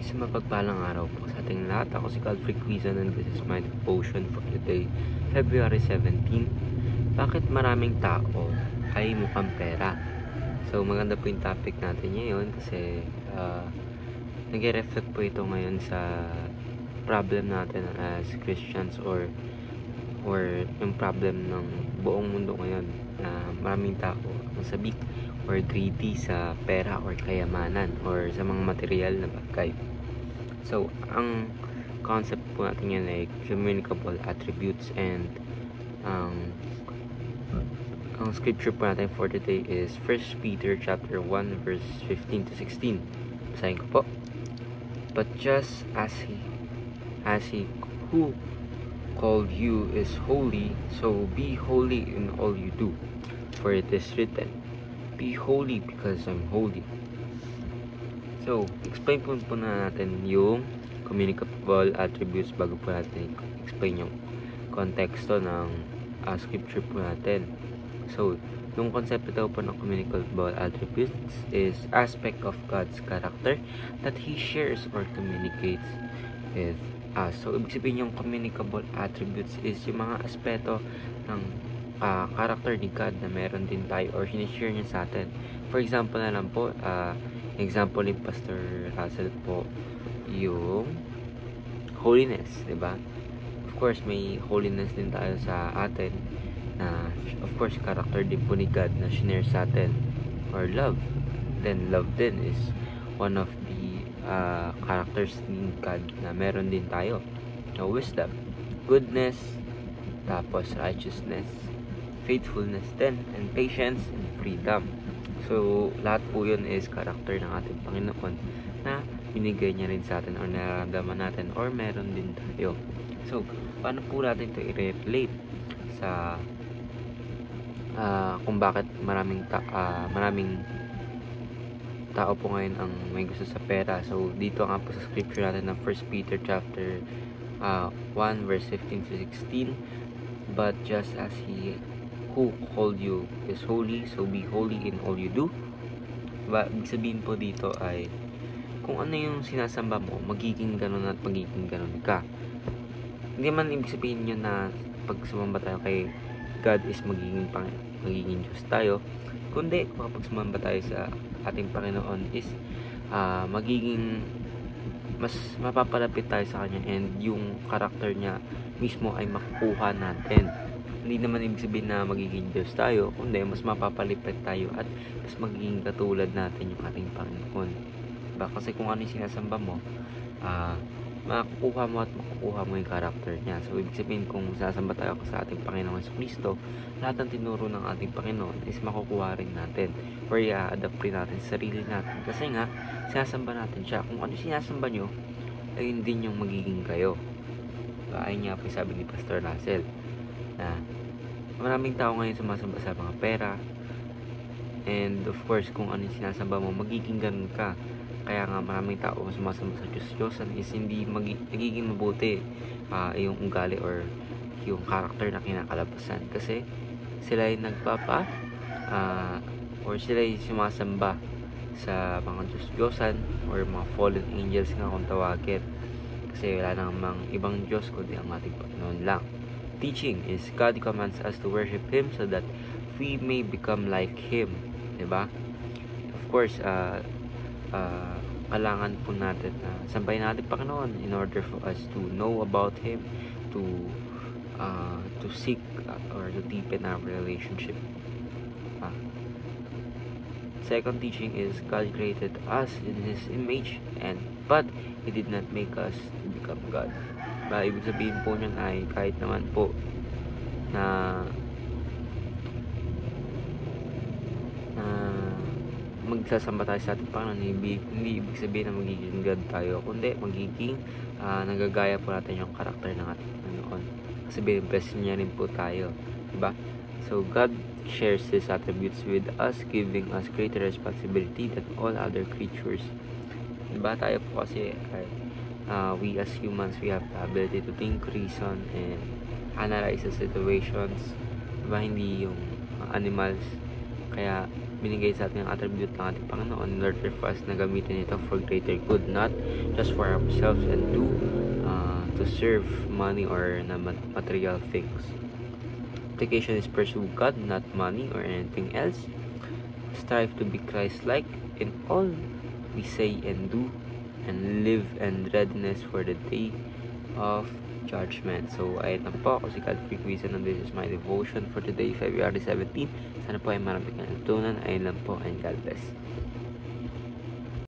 Isang mapagpalang araw po sa ating lahat. Ako si Calfrey Quizan and this is my devotion for today, February 17. Bakit maraming tao ay mukhang pera? So maganda po yung topic natin ngayon kasi nag-reflect po ito ngayon sa problem natin as Christians or yung problem ng buong mundo ngayon na maraming tao ang sabik or greedy sa pera or kayamanan or sa mga material na bagay. So, ang concept po natin yan ay communicable attributes and ang scripture po natin for today is 1 Peter chapter 1 verse 15 to 16. Basahin ko po. But just as he who called you is holy, so be holy in all you do. For it is written, be holy because I'm holy. So, explain po na natin yung communicable attributes bago po natin explain yung konteksto ng scripture po natin. So, yung concept daw po ng communicable attributes is aspect of God's character that He shares or communicates with us. So, ibig sabihin yung communicable attributes is yung mga aspeto ng character ni God na meron din tayo or sinishare niya sa atin. For example na lang po, example ni Pastor Russell po, yung holiness, diba? Of course, may holiness din tayo sa atin na, of course, character din po ni God na shinare sa atin. Or love. Then, love din is one of the characters ni God na meron din tayo. So, wisdom, goodness, tapos righteousness, faithfulness din, and patience, and freedom. So, lahat po yun is character ng ating Panginoon na binigay niya rin sa atin or nararamdaman natin or meron din tayo. So, paano po natin ito i-relate sa kung bakit maraming tao po ngayon ang may gusto sa pera. So, dito nga po sa scripture natin ng 1 Peter chapter 1 verse 15 to 16. But just as He who called you is holy, so be holy in all you do. Ibig sabihin po dito ay kung ano yung sinasamba mo, magiging ganun at magiging ganun ka. Hindi man ibig sabihin yun na pag sumamba tayo kay God is magiging Diyos tayo, kundi kapag sumamba tayo sa ating Panginoon is magiging mas mapapalapit tayo sa Kanya and yung karakter niya mismo ay makukuha natin. Hindi naman ibig sabihin na magiging Diyos tayo, kundi mas mapapalipit tayo at mas magiging katulad natin yung ating Panginoon. Diba? Kasi kung ano yung sinasamba mo, makukuha mo yung karakter niya. So, ibig sabihin kung sasamba tayo sa ating Panginoon Kristo, lahat ng tinuro ng ating Panginoon is makukuha rin natin or i-adapt rin natin sa sarili natin. Kasi nga, sinasamba natin siya. Kung ano sinasamba nyo, ayun din yung magiging kayo. Diba? Ayun nga po sabi ni Pastor Russell na maraming tao ngayon sumasamba sa mga pera, and of course kung ano yung sinasamba mo, magiging ganun ka. Kaya nga maraming tao sumasamba sa Diyos-Diyosan is hindi nagiging mabuti yung ugali or yung character na kinakalabasan, kasi sila ay or sila ay sumasamba sa mga Diyos-Diyosan or mga fallen angels nga kung tawagin, kasi wala namang ibang Diyos kundi ang ating Panginoon lang. Teaching is God commands us to worship Him so that we may become like Him, diba? Of course, kailangan po natin sambahin natin Panginoon in order for us to know about Him, to seek or to deepen our relationship. Second teaching is God created us in His image, but He did not make us to become God. Ibig sabihin po niyan ay kahit naman po na magsasamba tayo sa ating Panginoon, hindi ibig sabihin na magiging God tayo, kundi magiging nagagaya po natin yung karakter ng ating Panginoon. Kasi binimpress niya rin po tayo, diba? So God shares His attributes with us, giving us greater responsibility than all other creatures. Diba? Tayo po kasi we as humans, we have the ability to think, reason, and analyze the situations. Diba? Hindi yung animals. Kaya binigay sa ating attribute ng ating Panginoon in order for us na gamitin ito for greater good, not just for ourselves and to serve money or na material things. Application is pursue God, not money or anything else. Strive to be Christ-like in all we say and do, and live in readiness for the day of judgment. So, ayun lang po. Ako si Godfrey Quizan and this is my devotion for today, February 17. Sana po ay marami kang natutunan. Ayun lang po and God bless.